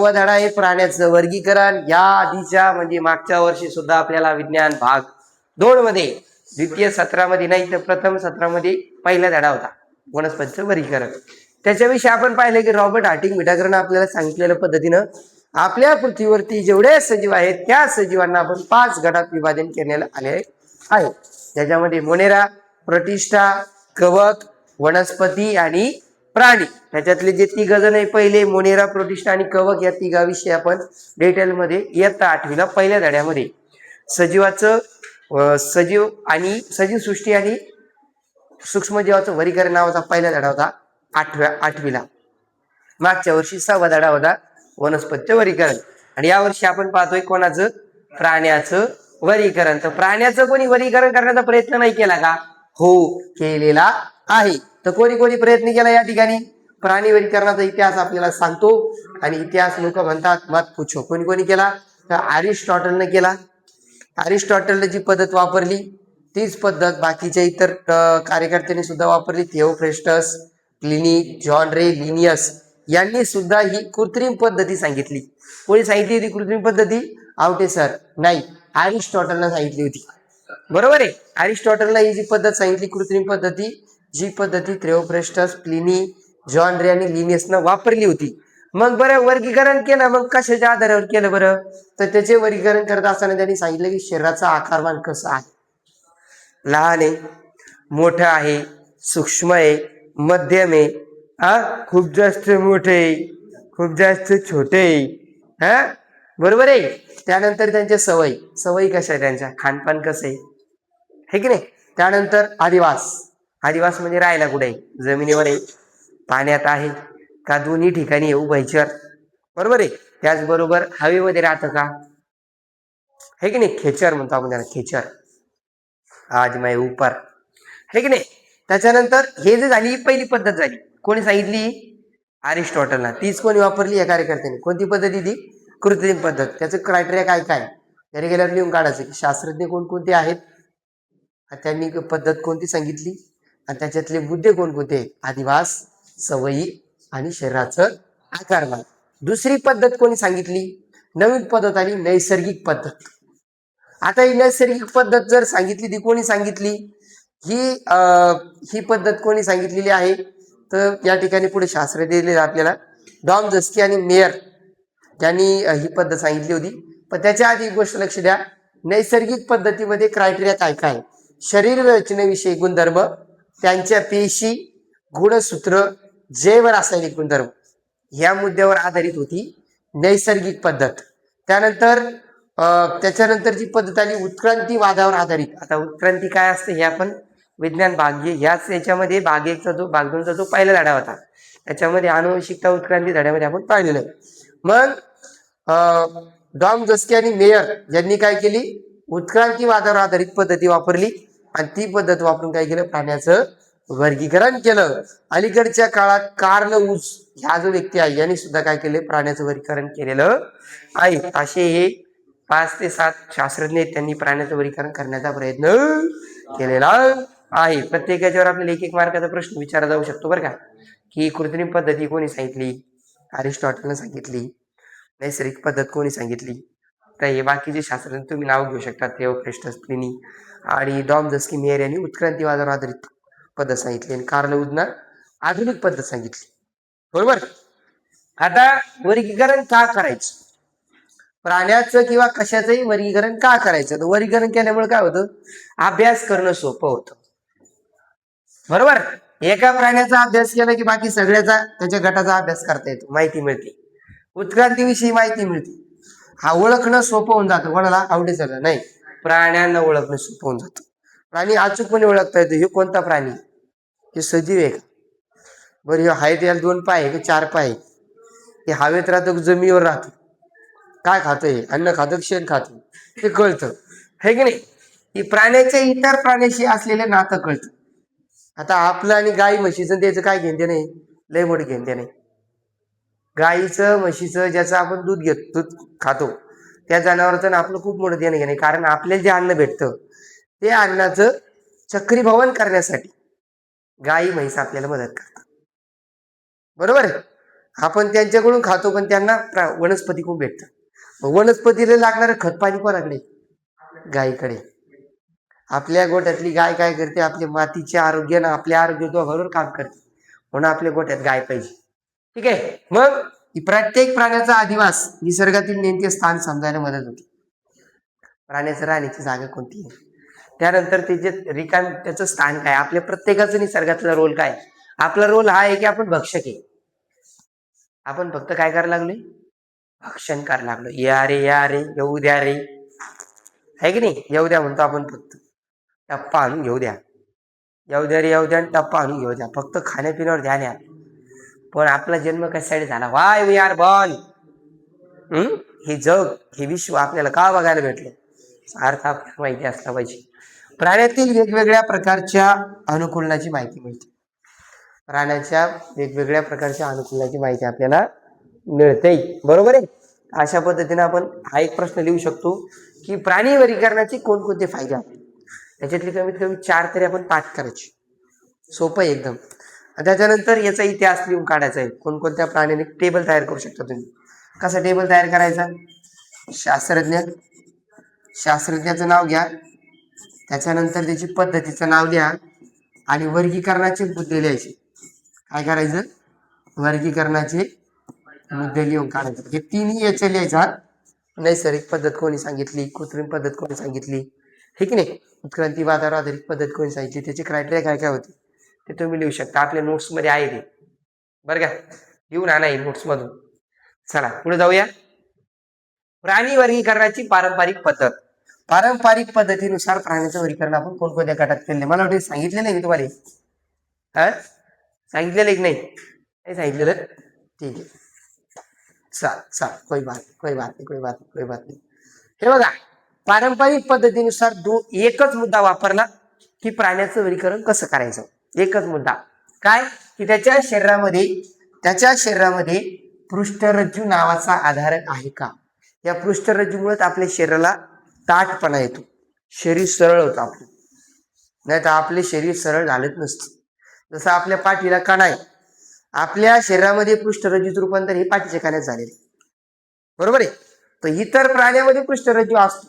धडा आहे प्राण्याचं वर्गीकरण. या आधीच्या म्हणजे मागच्या वर्षी सुद्धा आपल्याला विज्ञान भाग 2 मध्ये द्वितीय सत्रामध्ये नाही तर प्रथम सत्रामध्ये पहिला धडा होता वनस्पतीचं वर्गीकरण. त्याच्याविषयी आपण पाहिलं की रॉबर्ट हार्टिंग विटाकरनं आपल्याला सांगितलेल्या पद्धतीनं आपल्या पृथ्वीवरती जेवढे सजीव आहेत त्या सजीवांना आपण 5 गटात विभाजन करण्यात आले आहे. त्याच्यामध्ये मोनेरा, प्रतिष्ठा, कवक, वनस्पती आणि प्राणी. त्याच्यातले जे 3 जण आहे पहिले मोनेरा, प्रतिष्ठा आणि कवक या 3 विषयी आपण डिटेलमध्ये इयत्ता 8वीला पहिल्या धड्यामध्ये सजीवाचं सजीव आणि सजीव सृष्टी आणि सूक्ष्मजीवाचं वर्गीकरण नावाचा पहिला धडा होता 8वीला. मागच्या वर्षी 6वा धडा होता वनस्पतीचं वर्गीकरण. आणि यावर्षी आपण पाहतोय कोणाचं? प्राण्याचं वर्गीकरण. तर प्राण्याचं कोणी वर्गीकरण करण्याचा प्रयत्न नाही केला का? हो, केलेला आहे. तर कोणी कोणी प्रयत्न केला या ठिकाणी? प्राणी वर्गीकरणाचा इतिहास आपल्याला सांगतो आणि इतिहास लोक म्हणतात मत पूछो. कोणी कोणी केला? तर अरिस्टॉटलने केला. अरिस्टॉटलने जी पद्धत वापरली तीच पद्धत बाकीच्या इतर कार्यकर्त्यांनी सुद्धा वापरली. थिओफ्रेस्टस, प्लिनी, जॉन रे, लिनियस यांनी सुद्धा ही कृत्रिम पद्धती सांगितली. कोणी सांगितली होती कृत्रिम पद्धती? आवटे सर नाही, अरिस्टॉटलने सांगितली होती. बरोबर आहे. अरिस्टॉटलने ही जी पद्धत सांगितली कृत्रिम पद्धती, जी पद्धती थिओफ्रेस्टस, प्लिनी, जॉन रे आणि लिनियसनं वापरली होती. मग बरं वर्गीकरण केलं, मग कशाच्या आधारावर केलं बरं? तर त्याचे वर्गीकरण करत असताना त्यांनी सांगितलं की शरीराचा आकारमान कसं आहे, लहान आहे, मोठं आहे, सूक्ष्म आहे, मध्यम आहे, खूप जास्त मोठे, खूप जास्त छोटे, बरोबर आहे. त्यानंतर त्यांच्या सवयी कशा आहे, त्यांच्या खानपान कसं आहे की नाही. त्यानंतर आदिवास म्हणजे राहायला कुठे आहे? जमिनीवर आहे, पाण्यात आहे का, दोन्ही ठिकाणी उभयचर, बरोबर आहे. त्याचबरोबर हवेमध्ये राहतं का, है की नाही. खेचर म्हणतो आपण त्याला, खेचर, आज मैं ऊपर, है की नाही. त्याच्यानंतर हे जे झाली पहिली पद्धत झाली. कोणी सांगितली? अरिस्टॉटलला. तीच कोणी वापरली? या कार्यकर्त्यांनी. कोणती पद्धती ती? कृत्रिम पद्धत. त्याचं क्रायटेरिया काय काय त्याने गेल्यावर लिहून काढायचं की शास्त्रज्ञ कोणकोणते आहेत, त्यांनी पद्धत कोणती सांगितली आणि त्याच्यातले मुद्दे कोणकोणते? आदिवास, सवयी आणि शरीराचं आकारमान. दुसरी पद्धत कोणी सांगितली? नवीन पद्धत आली, नैसर्गिक पद्धत. आता ही नैसर्गिक पद्धत जर सांगितली ती कोणी सांगितली? ही पद्धत कोणी सांगितलेली आहे? तर या ठिकाणी पुढे शास्त्रज्ञ दिले आपल्याला डॉमझस्की आणि मेयर यांनी ही पद्धत सांगितली होती. पण त्याच्या आधी एक गोष्ट लक्ष द्या, नैसर्गिक पद्धतीमध्ये क्रायटेरिया काय काय? शरीर रचनेविषयी गुणधर्म, त्यांच्या पेशी, गुणसूत्र, जैव रासायनिक गुणधर्म ह्या मुद्द्यावर आधारित होती नैसर्गिक पद्धत. त्याच्यानंतर जी पद्धत आली उत्क्रांतीवादावर आधारित. आता उत्क्रांती काय असते हे आपण विज्ञान भाग ह्याच याच्यामध्ये भाग 1चा जो भाग 2चा जो पहिला धडा होता त्याच्यामध्ये आनुवंशिकता उत्क्रांती धड्यामध्ये आपण पाहिलेलं आहे. मग डॉमझस्की आणि मेयर यांनी काय केली? उत्क्रांतीवादावर आधारित पद्धती वापरली आणि ती पद्धत वापरून काय केलं? प्राण्याचं वर्गीकरण केलं. अलीकडच्या काळात कार्ल वूज ह्या जो व्यक्ती आहे यांनी सुद्धा काय केले? प्राण्याचं वर्गीकरण केलेलं आहे. असे हे 5 ते 7 शास्त्रज्ञ त्यांनी प्राण्याचं वर्गीकरण करण्याचा प्रयत्न केलेला आहे. प्रत्येक याच्यावर आपल्याला एक मार्काचा प्रश्न विचारला जाऊ शकतो बरं का, की कृत्रिम पद्धती कोणी सांगितली? अरिस्टॉटलने सांगितली. नैसर्गिक पद्धत कोणी सांगितली? तर हे बाकीचे शास्त्रज्ञ तुम्ही नाव घेऊ शकता, थिओफ्रेस्टस, प्लिनी आणि डॉमझस्की, मेयर यांनी उत्क्रांतीवादावर आधारित पद्धत सांगितली आणि कार्ल वूजने आधुनिक पद्धत सांगितली. बरोबर. आता वर्गीकरण का करायचं? प्राण्याचं किंवा कशाचंही वर्गीकरण का करायचं? तर वर्गीकरण केल्यामुळे काय होतं? अभ्यास करणं सोपं होतं. बरोबर. एका प्राण्याचा अभ्यास केला की बाकी सगळ्याचा, त्याच्या गटाचा अभ्यास करता येतो, माहिती मिळते, उत्क्रांतीविषयी माहिती मिळते. हा ओळखणं सोपं होऊन जातं. कोणाला? आवडे सगळं नाही, प्राण्यांना ओळखणं सोपं होऊन जातं. प्राणी अचूकपणे ओळखता येतो. हे कोणता प्राणी? हे सजीव आहे का? बरं, हे आहे त्याला 2 पाय आहे की 4 पाय? हे हवेत राहतं, जमिनीवर राहतं, काय खातंय? अन्न खातं, शेण खातं, हे कळतं, है की नाही. ही प्राण्याच्या इतर प्राण्याशी असलेले नातं कळतं. आता आपलं आणि गाई म्हशीचं त्याचं काय घेणते नाही? लय मोठे घेणते नाही. गाईचं म्हशीचं ज्याचं आपण दूध खातो त्या जनावरांचं आपलं खूप मोठं देणं घेणे, कारण आपल्याला जे अन्न भेटतं ते अन्नाचं चक्रीभवन करण्यासाठी गाई म्हैस आपल्याला मदत करतात. बरोबर. आपण त्यांच्याकडून खातो, पण त्यांना वनस्पतीकडून भेटतं. वनस्पतीला लागणारं खत पाणी कोणाकडे? गायीकडे. आपल्या गोठ्यातली गाय काय करते? आपल्या मातीचे आरोग्य ना आपल्या आरोग्य दोघांवर काम करते, म्हणून आपल्या गोठ्यात गाय पाहिजे. ठीक आहे. मग प्रत्येक प्राण्याचा अधिवास निसर्गातील नेमके स्थान समजायला मदत होते. प्राण्याचं राहण्याची जागा कोणती आहे, त्यानंतर त्याचे त्याचं स्थान काय, आपल्या प्रत्येकाचं निसर्गातला रोल काय. आपला रोल हा आहे की आपण भक्षक आहे. आपण फक्त काय करायला लागलोय? भक्षण करायला लागलो. या रे येऊ द्या रे, आहे की नाही? येऊ द्या म्हणतो आपण, फक्त टप्पा आणून घेऊ द्या. येऊ द्या रे, येऊ द्या, आणि टप्पा आणून घेऊ द्या. फक्त खाण्यापिण्यावर ध्यान आहे. पण आपला जन्म कशासाठी झाला? Why we are born. हे जग, हे विश्व आपल्याला का बघायला भेटलं? अर्थ आपल्याला माहिती असला पाहिजे. प्राण्यातील वेगवेगळ्या प्रकारच्या अनुकूलनाची माहिती मिळते. प्राण्याच्या वेगवेगळ्या प्रकारच्या अनुकूलनाची माहिती आपल्याला मिळते. बरोबर आहे. अशा पद्धतीने आपण हा एक प्रश्न लिहू शकतो की प्राणी वर्गीकरणाचे कोणकोणते फायदे आहेत. त्याच्यातले कमीत कमी 4 तरी आपण पाठ करायचे. सोपं आहे एकदम. त्याच्यानंतर याचा इतिहास लिहून काढायचा आहे. कोणकोणत्या प्राण्याने टेबल तयार करू शकता तुम्ही. कसा टेबल तयार करायचा? शास्त्रज्ञाचं नाव घ्या, त्याच्यानंतर त्याची पद्धतीचं नाव लिहा, आणि वर्गीकरणाचे मुद्दे लिहायचे. काय करायचं? वर्गीकरणाचे मुद्दे लिहून काढायचे. हे तिन्ही याचे लिहायचा. नैसर्गिक पद्धत कोणी सांगितली, कृत्रिम पद्धत कोणी सांगितली, ठीक नाही, उत्क्रांतीवादावर आधारित पद्धत कोणी सांगितली, त्याचे क्रायटेरिया काय काय होते ते तुम्ही लिहू शकता. आपल्या नोट्स मध्ये आहे ते, बरं का? लिहून आणा नोट्स मधून. चला पुढे जाऊया. प्राणी वर्गीकरणाची पारंपरिक पद्धत. पारंपरिक पद्धतीनुसार प्राण्याचं वर्गीकरण आपण कोणकोणत्या गटात केले? मला वाटतं सांगितलेलं आहे मी तुम्हाला. सांगितलेलं एक नाही सांगितलेलं? ठीक आहे, चाल कोई बात नाही. हे बघा, पारंपरिक पद्धतीनुसार एकच मुद्दा वापरला की प्राण्याचं वर्गीकरण कसं करायचं. एकच मुद्दा काय की त्याच्या शरीरामध्ये पृष्ठरज्जू नावाचा आधार आहे का. या पृष्ठरज्जूमुळे आपल्या शरीराला ताठपणा येतो, शरीर सरळ होतं आपलं. नाही तर आपले शरीर सरळ झालेच नसतं. जसं आपल्या पाठीला कणा आहे, आपल्या शरीरामध्ये पृष्ठरज्जूचं रूपांतर हे पाठीच्या कण्यात झालेले, बरोबर आहे. तर इतर प्राण्यामध्ये पृष्ठरज्जू असतो.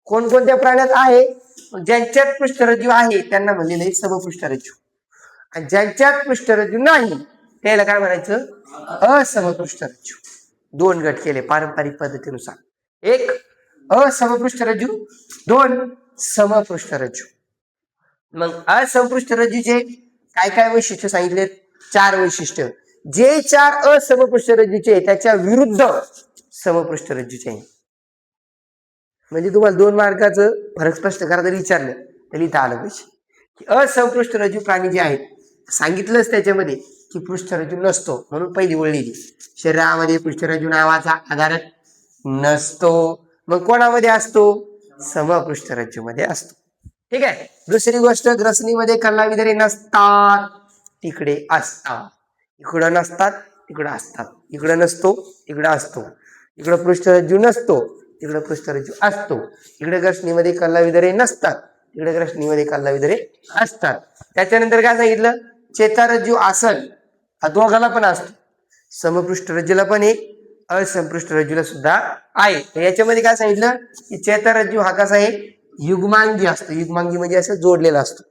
कोणकोणत्या प्राण्यात आहे? ज्यांच्यात पृष्ठरज्जू आहे त्यांना म्हणलेलं आहे समपृष्ठरज्जू, आणि ज्यांच्यात पृष्ठरज्जू नाही त्याला काय म्हणायचं? असमपृष्ठरज्जू. 2 गट केले पारंपरिक पद्धतीनुसार. 1 असमपृष्ठरज्जू, 2 समपृष्ठरज्जू. मग असमपृष्ठरज्जूचे काय काय वैशिष्ट्य सांगितले? 4 वैशिष्ट्य. जे 4 असमपृष्ठरज्जूचे त्याच्या विरुद्ध समपृष्ठरज्जूचे आहे. म्हणजे तुम्हाला 2 मार्काचं फरक स्पष्ट करायला विचारलं तर इथं आलं पाहिजे की असमपृष्ठरज्जू प्राणी जे आहेत सांगितलंच त्याच्यामध्ये की पृष्ठरज्जू नसतो, म्हणून पहिली ओळ लिहिली. शरीरामध्ये पृष्ठरज्जू नावाचा आधार नसतो. मग कोणामध्ये असतो? समपृष्ठरज्जू मध्ये असतो. ठीक आहे. दुसरी गोष्ट, ग्रसनीमध्ये कल्लाविधारे नसतात, तिकडे असतात. इकडं नसतात, तिकडं असतात. इकडं नसतो, इकडं असतो. इकडं पृष्ठरज्जू नसतो, तिकडे पृष्ठरज्जू असतो. इकडे ग्रसनीमध्ये कल्लाविधारे नसतात, तिकडे ग्रसनीमध्ये कल्लाविधारे असतात. त्याच्यानंतर काय सांगितलं? चेतारज्जू आसन हा दोघाला पण असतो. समपृष्ठरज्जूला पण आहे, असमपृष्ठरज्जूला सुद्धा आहे. तर याच्यामध्ये काय सांगितलं की चेतारज्जू हा कसा आहे? युग्मांगी असतो. युग्मांगी म्हणजे असं जोडलेला असतो,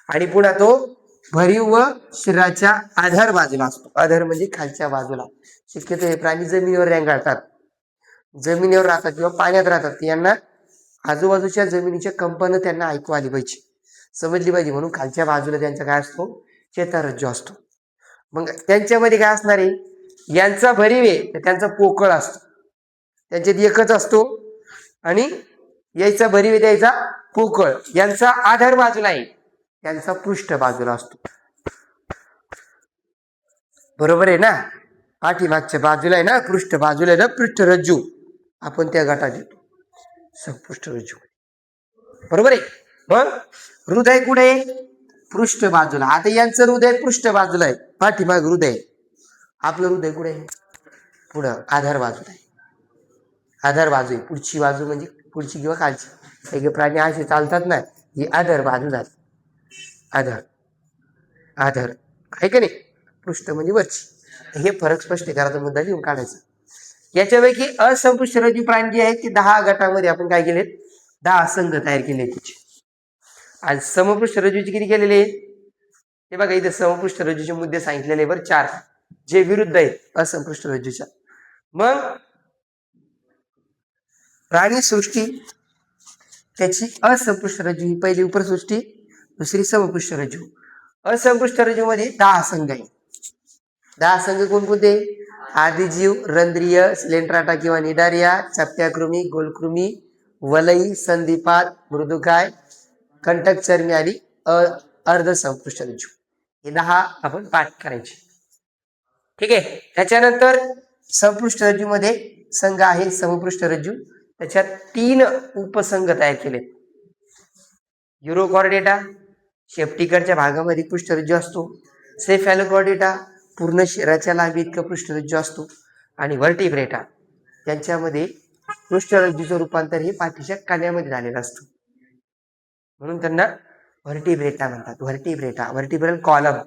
आणि पुन्हा तो भरीव व शरीराच्या आधार बाजूला असतो. आधार म्हणजे खालच्या बाजूला. शक्यतो हे प्राणी जमिनीवर रेंगाळतात, जमिनीवर राहतात किंवा पाण्यात राहतात. यांना आजूबाजूच्या जमिनीच्या कंपन त्यांना ऐकू आली पाहिजे, समजली पाहिजे, म्हणून खालच्या बाजूला त्यांचा काय असतो? चेतारज्जू असतो. मग त्यांच्यामध्ये काय असणार आहे? यांचा भरीव आहे तर त्यांचा पोकळ असतो, त्यांच्यात एकच असतो, आणि यायचा भरीव आहे त्याचा पोकळ. यांचा आधार बाजूला आहे, त्यांचा पृष्ठ बाजूला असतो. बरोबर आहे ना? पाठीमागच्या बाजूला आहे ना, पृष्ठ बाजूला आहे ना पृष्ठरज्जू, आपण त्या गटात येतो समपृष्ठरज्जू. बरोबर आहे. मग हृदय कुठे? पृष्ठ बाजूला. आता यांचं हृदय पृष्ठ बाजूला आहे, पाठीमाग हृदय. आपलं हृदय कुठे आहे? पुढं आधार बाजूला आहे. आधार बाजू आहे. पुढची बाजू म्हणजे पुढची किंवा खालची. सगळे प्राणी असे चालतात ना, ही आधार बाजू झाली. आधार आहे का नाही? पृष्ठ म्हणजे वरची. हे फरक स्पष्ट करायचा मुद्दा लिहून काढायचा. याच्यापैकी असंपुष्टरज्जू प्राणी जे आहेत ते 10 गटामध्ये आपण काय केलेत, 10 संघ तयार केले तिचे. आणि समपृष्ठरज्जूचे किती केलेले आहेत, हे बघा इथे समपृष्ठरज्जूचे मुद्दे सांगितलेले बरं 4, जे विरुद्ध आहेत असंपृष्ठरज्जूच्या. मग प्राणीसृष्टी त्याची असंपृष्ठरज्जू ही पहिली उपसृष्टी, दुसरी समपृष्ठरज्जू. असंपृष्ठरज्जू मध्ये 10 संघ आहेत. 10 संघ कोणकोणते, आदिजीव, रंध्रीय, सिलेंट्राटा किंवा निडारिया, चपट्याकृमी, गोलकृमी, वलई, संधिपाद, मृदुकाय, कंटक चर्मी आणि अर्धसंपृष्ठरज्जू. हे 10 आपण पाठ करायचे. ठीक आहे. त्याच्यानंतर संपृष्ठरज्जू मध्ये संघ आहे समपृष्ठरज्जू. त्याच्यात 3 उपसंघ तयार केलेत. युरोकॉर्डेटा, शेपटीकडच्या भागामध्ये पृष्ठरज्जू असतो. सेफॅलोकॉर्डेटा, पूर्ण शरीराच्या लांबी इतका पृष्ठरज्जू असतो. आणि व्हर्टिब्रेटा, त्यांच्यामध्ये पृष्ठरज्जूचं रूपांतर हे पाठीच्या कण्यामध्ये झालेलं असतं, म्हणून त्यांना व्हर्टिब्रेटा म्हणतात. व्हर्टिब्रेटा, व्हर्टिब्रल कॉलम,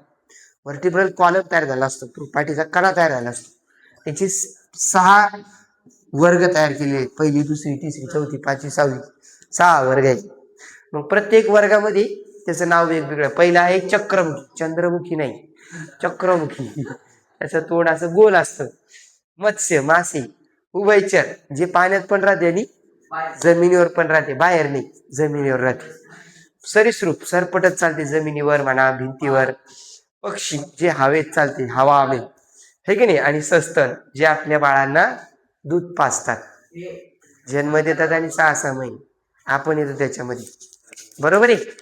व्हर्टिब्रल कॉलम तयार झाला असतो, पाठीचा कणा तयार झाला असतो. त्याची 6 वर्ग तयार केले, पहिली, दुसरी, तिसरी, चौथी, पाचवी, 6वी, 6 वर्ग आहेत. मग प्रत्येक वर्गामध्ये त्याचं नाव वेगवेगळं. पहिला आहे चक्रमुखी, चंद्रमुखी नाही, चक्रमुखी, त्याचं तोंड असं गोल असतं. मत्स्य, मासे. उभयचर, जे पाण्यात पण राहते आणि जमिनीवर पण राहते, बाहेर नाही, जमिनीवर राहते. सरीसृप, सरपटत चालते जमिनीवर म्हणा, भिंतीवर. पक्षी, जे हवेत चालते, हवा हवे, हे की नाही. आणि सस्तन, जे आपल्या बाळांना दूध पाजतात, जन्म देतात आणि 6 महिने आपण येतो त्याच्यामध्ये. बरोबर आहे.